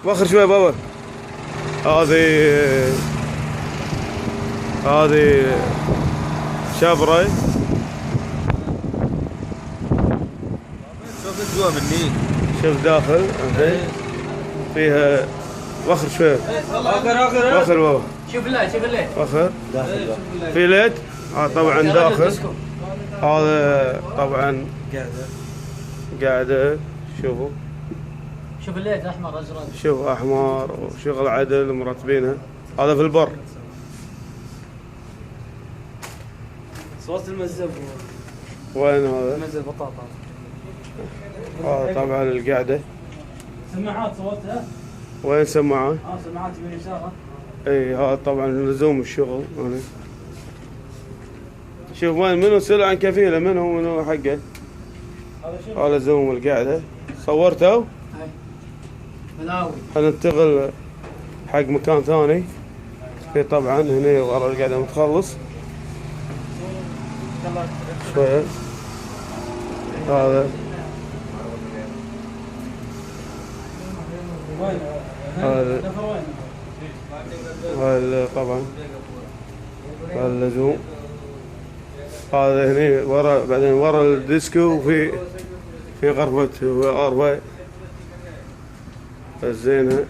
وخر شوي بابا. هذه شابراي. شوف الجوا مني. شوف داخل الحين فيها. وخر شوي. اخر وخر بابا. شوف الليت وخر. داخل في ليت. طبعا داخل. هذا طبعا قاعدة. شوفوا. شوف الليت احمر ازرق. شوف احمر وشغل عدل مرتبينها. هذا في البر. صوت المزب. وين هذا؟ مزب بطاطا. هذا طبعا القعدة. سماعات صوتها. وين سماعات؟ سماعات من يسارها. اي هذا طبعا لزوم الشغل هنا. شوف وين منو سلعة كفيلة منو حقه. هذا لزوم القعدة. صورته؟ اي ملاوي. حننتقل حق مكان ثاني. في طبعا هنا ورا القعدة متخلص شوية. هذا طبعا هذا اللزوم. هذا هنا ورا بعدين ورا الديسكو وفي غرفة غرفة الزينة.